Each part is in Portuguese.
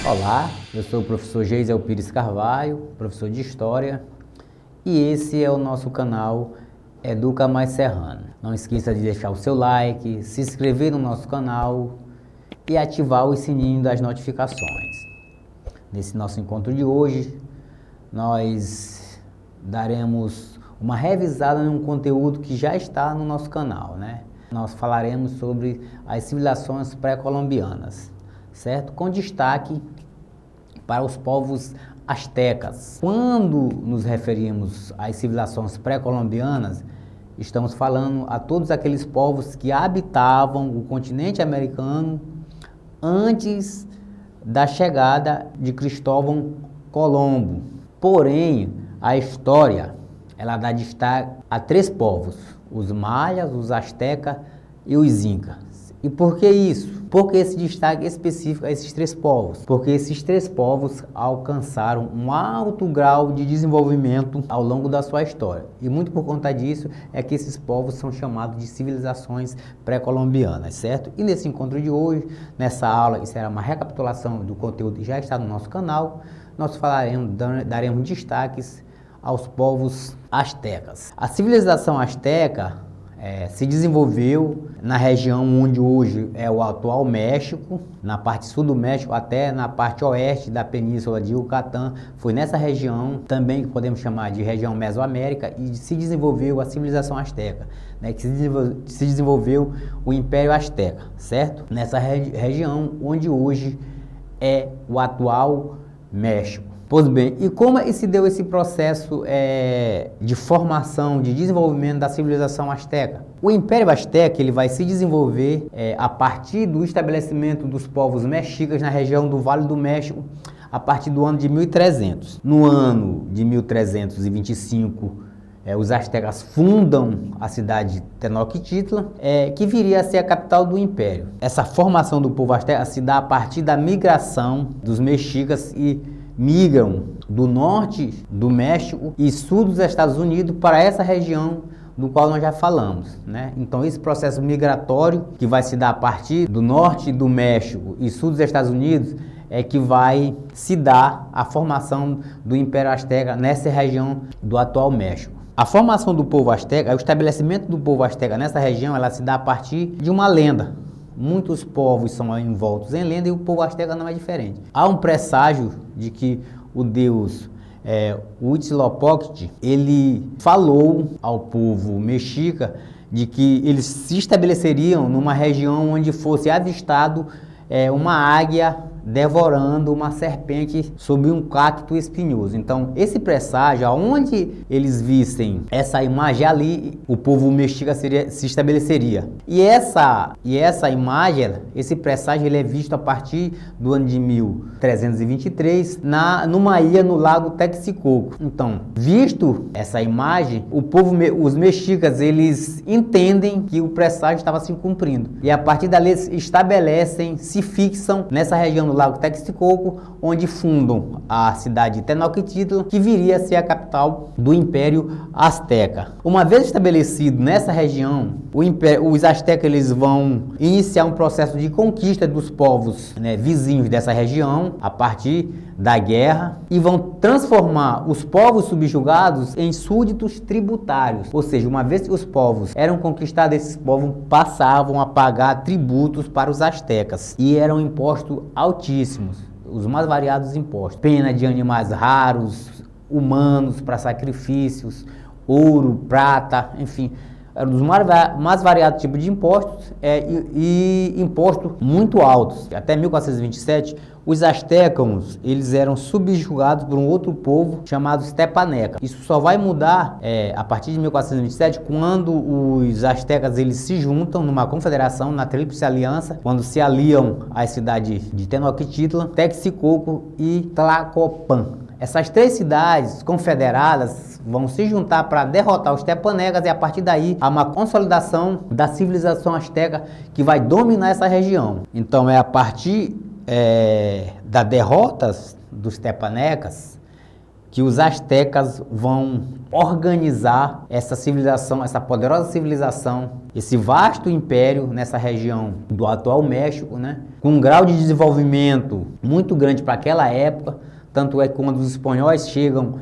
Olá, eu sou o professor Geisel Pires Carvalho, professor de História, e esse é o nosso canal Educa Mais Serrano. Não esqueça de deixar o seu like, se inscrever no nosso canal e ativar o sininho das notificações. Nesse nosso encontro de hoje, nós daremos uma revisada num conteúdo que já está no nosso canal, né? Nós falaremos sobre as civilizações pré-colombianas, certo? Com destaque para os povos astecas. Quando nos referimos às civilizações pré-colombianas, estamos falando a todos aqueles povos que habitavam o continente americano antes da chegada de Cristóvão Colombo. Porém, a história ela dá destaque a três povos: os maias, os astecas e os incas. E por que isso? Por que esse destaque específico a esses três povos? Porque esses três povos alcançaram um alto grau de desenvolvimento ao longo da sua história. E muito por conta disso é que esses povos são chamados de civilizações pré-colombianas, certo? E nesse encontro de hoje, nessa aula, que será uma recapitulação do conteúdo que já está no nosso canal, nós daremos destaques aos povos astecas. A civilização asteca se desenvolveu na região onde hoje é o atual México, na parte sul do México até na parte oeste da península de Yucatán. Foi nessa região também que podemos chamar de região Mesoamérica e se desenvolveu a civilização asteca, né, que se desenvolveu o Império Azteca, certo? Nessa região onde hoje é o atual México. Pois bem, e como se deu esse processo de formação, de desenvolvimento da civilização asteca? O Império Azteca ele vai se desenvolver a partir do estabelecimento dos povos mexicas na região do Vale do México, a partir do ano de 1300. No ano de 1325, os astecas fundam a cidade de Tenochtitlan, que viria a ser a capital do império. Essa formação do povo asteca se dá a partir da migração dos mexicas e migram do norte do México e sul dos Estados Unidos para essa região do qual nós já falamos, né? Então esse processo migratório que vai se dar a partir do norte do México e sul dos Estados Unidos é que vai se dar a formação do Império Azteca nessa região do atual México. A formação do povo asteca, o estabelecimento do povo asteca nessa região, ela se dá a partir de uma lenda. Muitos povos são envoltos em lenda e o povo asteca não é diferente. Há um presságio de que o deus Huitzilopochtli, ele falou ao povo mexica de que eles se estabeleceriam numa região onde fosse avistado uma águia devorando uma serpente sob um cacto espinhoso. Então, esse presságio, aonde eles vissem essa imagem ali, o povo mexica se estabeleceria. E essa imagem, esse presságio, ele é visto a partir do ano de 1323, numa ilha no lago Texcoco. Então, visto essa imagem, os mexicas, eles entendem que o presságio estava se cumprindo. E a partir dali, eles estabelecem, se fixam nessa região do lago Texcoco, onde fundam a cidade de Tenochtitlan, que viria a ser a capital do Império Azteca. Uma vez estabelecido nessa região, os astecas eles vão iniciar um processo de conquista dos povos, né, vizinhos dessa região, a partir da guerra, e vão transformar os povos subjugados em súditos tributários. Ou seja, uma vez que os povos eram conquistados, esses povos passavam a pagar tributos para os astecas, e eram impostos altíssimos, os mais variados impostos: pena de animais raros, humanos para sacrifícios, ouro, prata, enfim, eram dos mais variados tipos de impostos e impostos muito altos. Até 1427, os astecas eles eram subjugados por um outro povo chamado Stepaneca. Isso só vai mudar a partir de 1427, quando os astecas eles se juntam numa confederação, na Tríplice Aliança, quando se aliam às cidades de Tenochtitlan, Texcoco e Tlacopan. Essas três cidades confederadas vão se juntar para derrotar os tepanecas, e a partir daí há uma consolidação da civilização asteca que vai dominar essa região. Então é a partir da derrota dos tepanecas que os astecas vão organizar essa civilização, essa poderosa civilização esse vasto império nessa região do atual México, né? Com um grau de desenvolvimento muito grande para aquela época, tanto é que quando os espanhóis chegam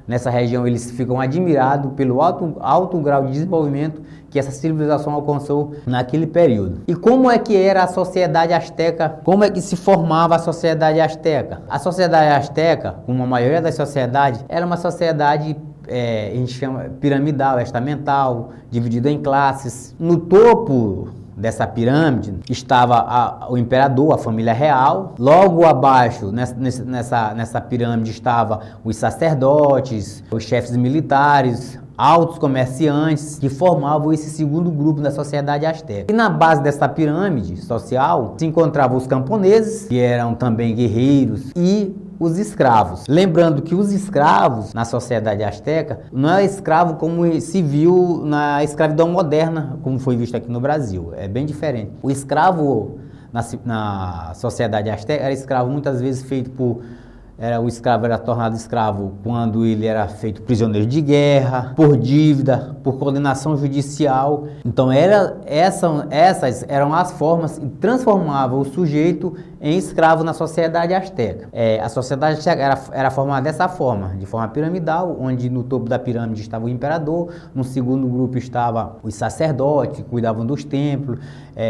nessa região, eles ficam admirados pelo alto grau de desenvolvimento que essa civilização alcançou naquele período. E como é que era a sociedade asteca? Como é que se formava a sociedade asteca? A sociedade asteca, como a maioria das sociedades, era uma sociedade a gente chama piramidal, estamental, dividida em classes. No topo dessa pirâmide estava o imperador, a família real. Logo abaixo, nessa pirâmide, estavam os sacerdotes, os chefes militares, altos comerciantes, que formavam esse segundo grupo da sociedade asteca. E na base dessa pirâmide social se encontravam os camponeses, que eram também guerreiros, e os escravos. Lembrando que os escravos na sociedade asteca não é escravo como se viu na escravidão moderna, como foi visto aqui no Brasil. É bem diferente. O escravo na sociedade asteca era escravo muitas vezes feito por... O escravo era tornado escravo quando ele era feito prisioneiro de guerra, por dívida, por condenação judicial. Então essas eram as formas que transformavam o sujeito em escravo na sociedade asteca. A sociedade asteca era formada dessa forma, de forma piramidal, onde no topo da pirâmide estava o imperador, no segundo grupo estava os sacerdotes, que cuidavam dos templos,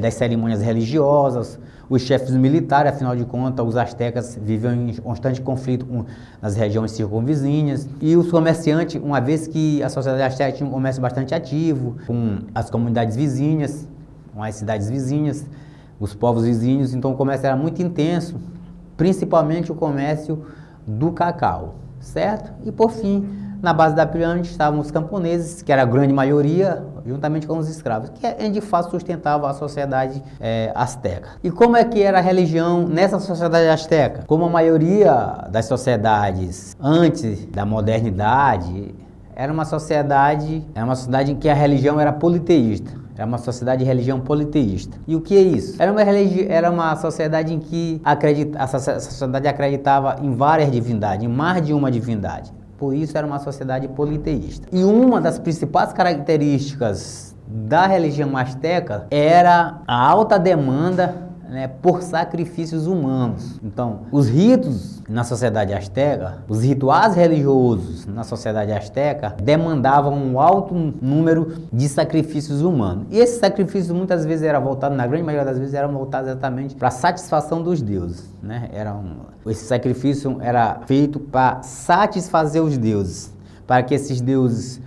das cerimônias religiosas, os chefes militares. Afinal de contas, os astecas viviam em constante conflito nas regiões circunvizinhas, e os comerciantes, uma vez que a sociedade asteca tinha um comércio bastante ativo com as comunidades vizinhas, com as cidades vizinhas, os povos vizinhos, então o comércio era muito intenso, principalmente o comércio do cacau, certo? E por fim, na base da pirâmide estavam os camponeses, que era a grande maioria, juntamente com os escravos, que de fato sustentava a sociedade asteca. E como é que era a religião nessa sociedade asteca? Como a maioria das sociedades antes da modernidade, era uma sociedade em que a religião era politeísta. Era uma sociedade de religião politeísta. E o que é isso? Era uma sociedade em que a sociedade acreditava em várias divindades, em mais de uma divindade. Por isso era uma sociedade politeísta. E uma das principais características da religião asteca era a alta demanda, por sacrifícios humanos. Então, os ritos na sociedade asteca, os rituais religiosos na sociedade asteca demandavam um alto número de sacrifícios humanos. E esses sacrifícios muitas vezes na grande maioria das vezes, eram voltados exatamente para a satisfação dos deuses. Esse sacrifício era feito para satisfazer os deuses, para que esses deuses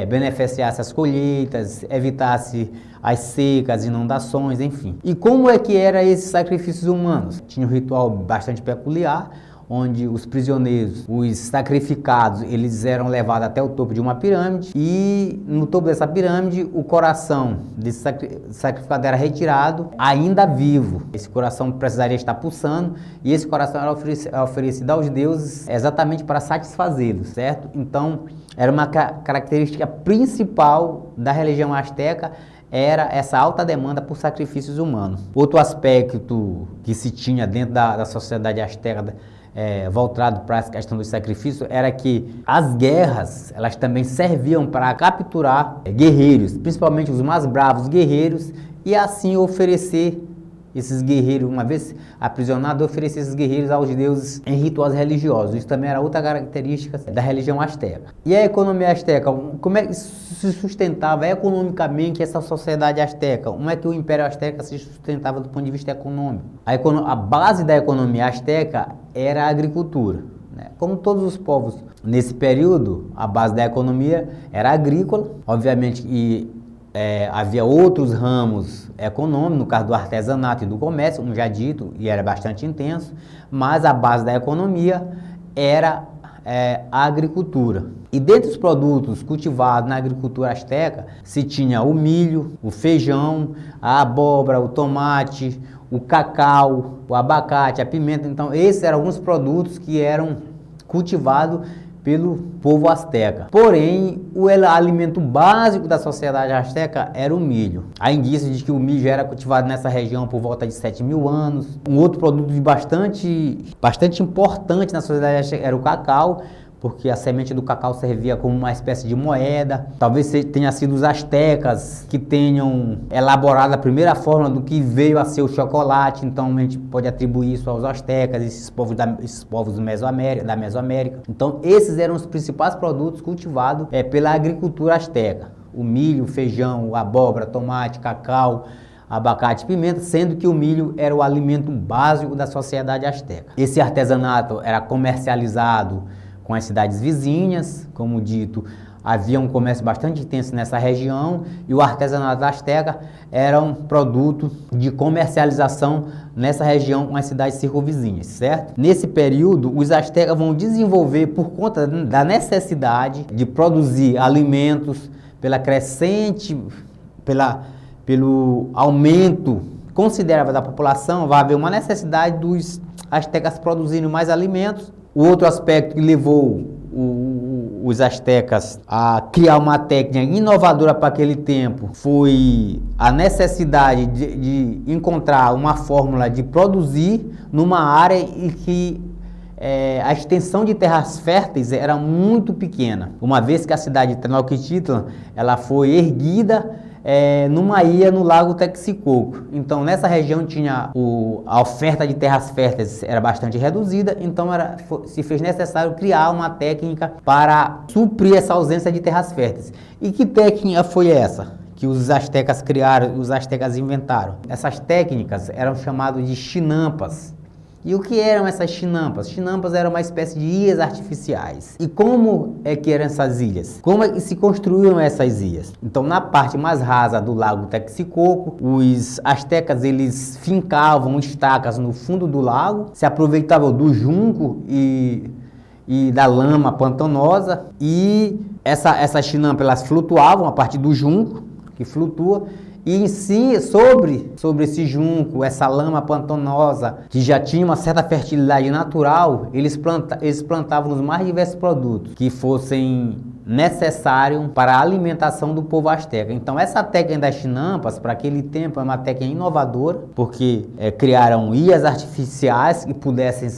beneficiassem as colheitas, evitasse as secas, inundações, enfim. E como é que eram esses sacrifícios humanos? Tinha um ritual bastante peculiar, onde os prisioneiros, os sacrificados, eles eram levados até o topo de uma pirâmide, e no topo dessa pirâmide o coração desse sacrificado era retirado ainda vivo. Esse coração precisaria estar pulsando, e esse coração era oferecido aos deuses exatamente para satisfazê-los, certo? Então era uma característica principal da religião asteca, era essa alta demanda por sacrifícios humanos. Outro aspecto que se tinha dentro da sociedade asteca, voltado para a questão do sacrifício, era que as guerras, elas também serviam para capturar guerreiros, principalmente os mais bravos guerreiros, e assim oferecer esses guerreiros, uma vez aprisionados, oferecer esses guerreiros aos deuses em rituais religiosos. Isso também era outra característica da religião asteca. E a economia asteca, como é que se sustentava economicamente essa sociedade asteca? Como é que o Império Asteca se sustentava do ponto de vista econômico? A base da economia asteca era a agricultura. Como todos os povos nesse período, a base da economia era agrícola. Obviamente que havia outros ramos econômicos, no caso do artesanato e do comércio, como já dito, e era bastante intenso, mas a base da economia era a agricultura. E dentre os produtos cultivados na agricultura asteca, se tinha o milho, o feijão, a abóbora, o tomate, o cacau, o abacate, a pimenta. Então, esses eram alguns produtos que eram cultivados pelo povo asteca. Porém, o alimento básico da sociedade asteca era o milho. Há indícios de que o milho já era cultivado nessa região por volta de 7.000 anos. Um outro produto bastante importante na sociedade asteca era o cacau, porque a semente do cacau servia como uma espécie de moeda. Talvez tenha sido os astecas que tenham elaborado a primeira fórmula do que veio a ser o chocolate, então a gente pode atribuir isso aos astecas, esses povos da Mesoamérica. Então esses eram os principais produtos cultivados pela agricultura asteca: o milho, o feijão, a abóbora, tomate, cacau, abacate e pimenta, sendo que o milho era o alimento básico da sociedade asteca. Esse artesanato era comercializado com as cidades vizinhas, como dito, havia um comércio bastante intenso nessa região, e o artesanato asteca era um produto de comercialização nessa região com as cidades circunvizinhas, certo? Nesse período, os astecas vão desenvolver, por conta da necessidade de produzir alimentos, pelo aumento considerável da população, vai haver uma necessidade dos astecas produzirem mais alimentos. O outro aspecto que levou os astecas a criar uma técnica inovadora para aquele tempo foi a necessidade de encontrar uma fórmula de produzir numa área em que a extensão de terras férteis era muito pequena, uma vez que a cidade de Tenochtitlan ela foi erguida numa ilha no lago Texcoco. Então nessa região a oferta de terras férteis era bastante reduzida, então se fez necessário criar uma técnica para suprir essa ausência de terras férteis. E que técnica foi essa que os astecas criaram, os astecas inventaram? Essas técnicas eram chamadas de chinampas. E o que eram essas chinampas? Chinampas eram uma espécie de ilhas artificiais. E como é que eram essas ilhas? Como é que se construíram essas ilhas? Então, na parte mais rasa do lago Texcoco, os astecas eles fincavam estacas no fundo do lago, se aproveitavam do junco e da lama pantanosa, e essas chinampas elas flutuavam a partir do junco, que flutua, e em si, sobre esse junco, essa lama pantanosa, que já tinha uma certa fertilidade natural, eles plantavam os mais diversos produtos que fossem necessários para a alimentação do povo asteca. Então essa técnica das chinampas, para aquele tempo, é uma técnica inovadora, porque criaram ilhas artificiais que pudessem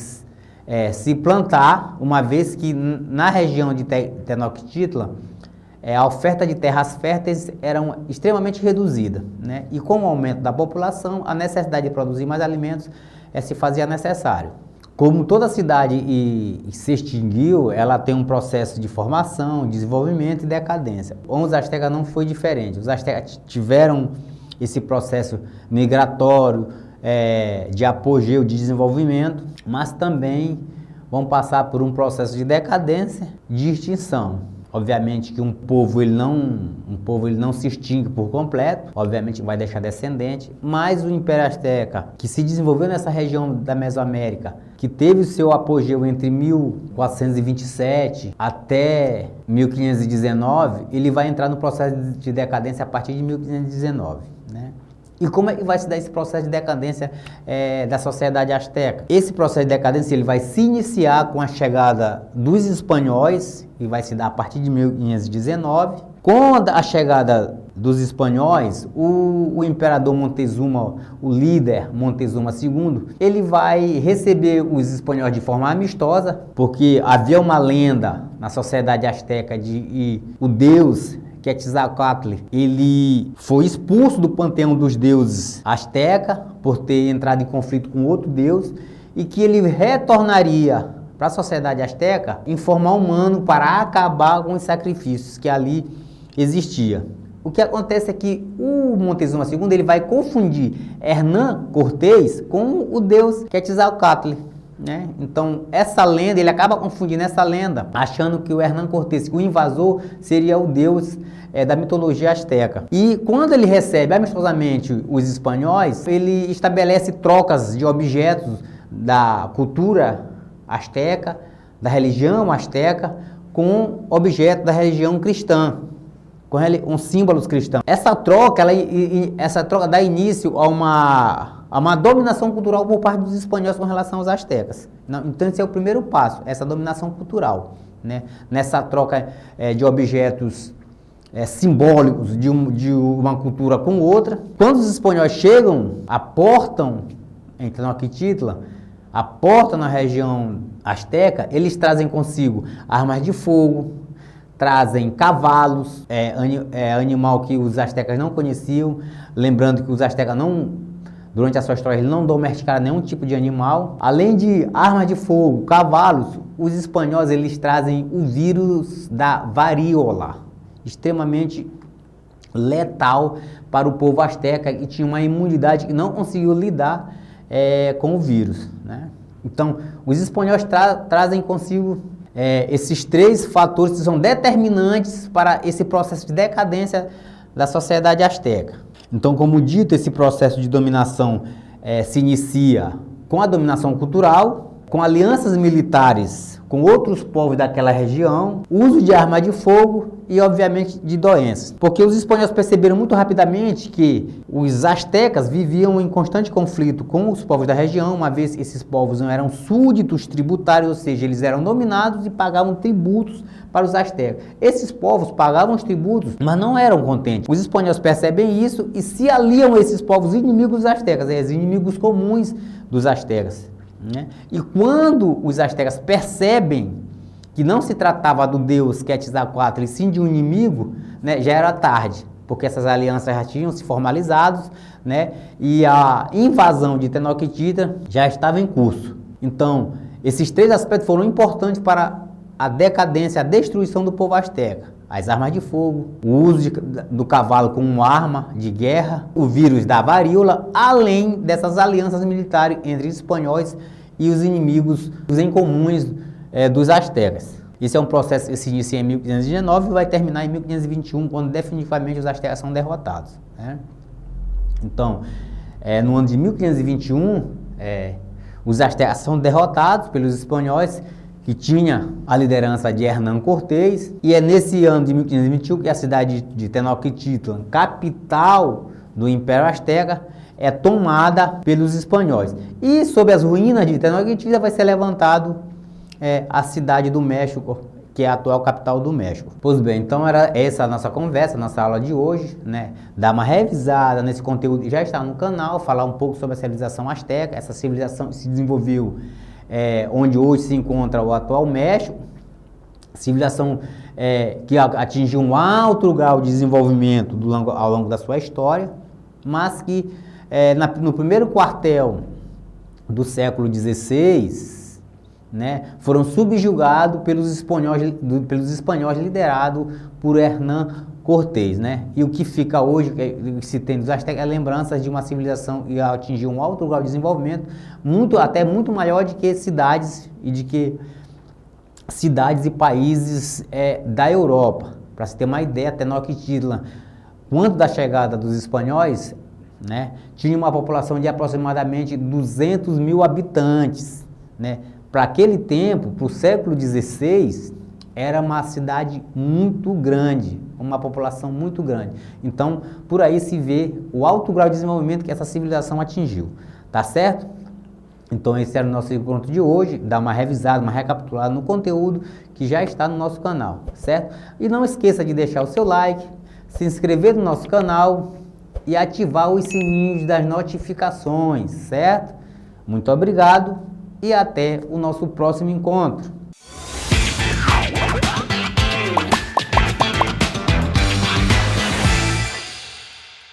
se plantar, uma vez que na região de Tenochtitlan, a oferta de terras férteis era extremamente reduzida, né? E com o aumento da população, a necessidade de produzir mais alimentos se fazia necessário. Como toda cidade se extinguiu, ela tem um processo de formação, desenvolvimento e decadência. Com os astecas não foi diferente. Os astecas tiveram esse processo migratório, de apogeu, de desenvolvimento, mas também vão passar por um processo de decadência, de extinção. Obviamente que um povo ele não se extingue por completo, obviamente vai deixar descendente, mas o Império Asteca, que se desenvolveu nessa região da Mesoamérica, que teve o seu apogeu entre 1427 até 1519, ele vai entrar no processo de decadência a partir de 1519, né? E como é que vai se dar esse processo de decadência da sociedade asteca? Esse processo de decadência ele vai se iniciar com a chegada dos espanhóis, e vai se dar a partir de 1519. Com a chegada dos espanhóis, o imperador Montezuma, o líder Montezuma II, ele vai receber os espanhóis de forma amistosa, porque havia uma lenda na sociedade asteca de o deus Quetzalcoatl, ele foi expulso do panteão dos deuses asteca por ter entrado em conflito com outro deus, e que ele retornaria para a sociedade asteca em forma humana para acabar com os sacrifícios que ali existia. O que acontece é que o Montezuma II ele vai confundir Hernán Cortés com o deus Quetzalcoatl, né? Então essa lenda, ele acaba confundindo essa lenda, achando que o Hernán Cortés, o invasor, seria o deus da mitologia asteca. E quando ele recebe amistosamente os espanhóis, ele estabelece trocas de objetos da cultura asteca, da religião asteca, com objetos da religião cristã, com símbolos cristãos. Essa troca dá início a uma dominação cultural por parte dos espanhóis com relação aos astecas. Então esse é o primeiro passo, essa dominação cultural, né? Nessa troca de objetos simbólicos de uma cultura com outra. Quando os espanhóis chegam, aportam em Tenochtitlan, aportam na região asteca, eles trazem consigo armas de fogo, trazem cavalos, animal que os astecas não conheciam, lembrando que os astecas durante a sua história, eles não domesticaram nenhum tipo de animal. Além de armas de fogo, cavalos, os espanhóis eles trazem o vírus da varíola, extremamente letal para o povo asteca, e tinha uma imunidade que não conseguiu lidar com o vírus, né? Então, os espanhóis trazem consigo esses 3 fatores que são determinantes para esse processo de decadência da sociedade asteca. Então, como dito, esse processo de dominação se inicia com a dominação cultural, com alianças militares com outros povos daquela região, uso de arma de fogo e, obviamente, de doenças. Porque os espanhóis perceberam muito rapidamente que os astecas viviam em constante conflito com os povos da região, uma vez que esses povos não eram súditos tributários, ou seja, eles eram dominados e pagavam tributos para os astecas. Esses povos pagavam os tributos, mas não eram contentes. Os espanhóis percebem isso e se aliam a esses povos inimigos dos astecas, os inimigos comuns dos astecas, né? E quando os astecas percebem que não se tratava do deus Quetzalcóatl, e sim de um inimigo, né, já era tarde, porque essas alianças já tinham se formalizado, né, e a invasão de Tenochtitlan já estava em curso. Então, esses 3 aspectos foram importantes para a decadência, a destruição do povo asteca. As armas de fogo, o uso do cavalo como arma de guerra, o vírus da varíola, além dessas alianças militares entre os espanhóis e os inimigos, os incomuns dos astecas. Esse é um processo que se inicia em 1519 e vai terminar em 1521, quando definitivamente os astecas são derrotados, né? Então, no ano de 1521, os astecas são derrotados pelos espanhóis, que tinha a liderança de Hernán Cortés, e é nesse ano de 1521 que a cidade de Tenochtitlan, capital do Império Azteca, é tomada pelos espanhóis. E sob as ruínas de Tenochtitlan vai ser levantado a cidade do México, que é a atual capital do México. Pois bem, então era essa a nossa conversa, nossa aula de hoje, né? Dar uma revisada nesse conteúdo que já está no canal, falar um pouco sobre a civilização asteca. Essa civilização se desenvolveu onde hoje se encontra o atual México, civilização que atingiu um alto grau de desenvolvimento ao longo da sua história, mas que no primeiro quartel do século XVI, né, foram subjugados pelos espanhóis liderados por Hernán Cortés, né? E o que fica hoje, que se tem dos astecas, é lembranças de uma civilização que atingiu um alto grau de desenvolvimento, até muito maior do que cidades e países da Europa. Para se ter uma ideia, Tenochtitlan, quando da chegada dos espanhóis, né, tinha uma população de aproximadamente 200 mil habitantes, né? Para aquele tempo, para o século XVI, era uma cidade muito grande, uma população muito grande. Então, por aí se vê o alto grau de desenvolvimento que essa civilização atingiu. Tá certo? Então, esse era o nosso encontro de hoje. Dá uma revisada, uma recapitulada no conteúdo que já está no nosso canal, certo? E não esqueça de deixar o seu like, se inscrever no nosso canal e ativar os sininhos das notificações, certo? Muito obrigado e até o nosso próximo encontro.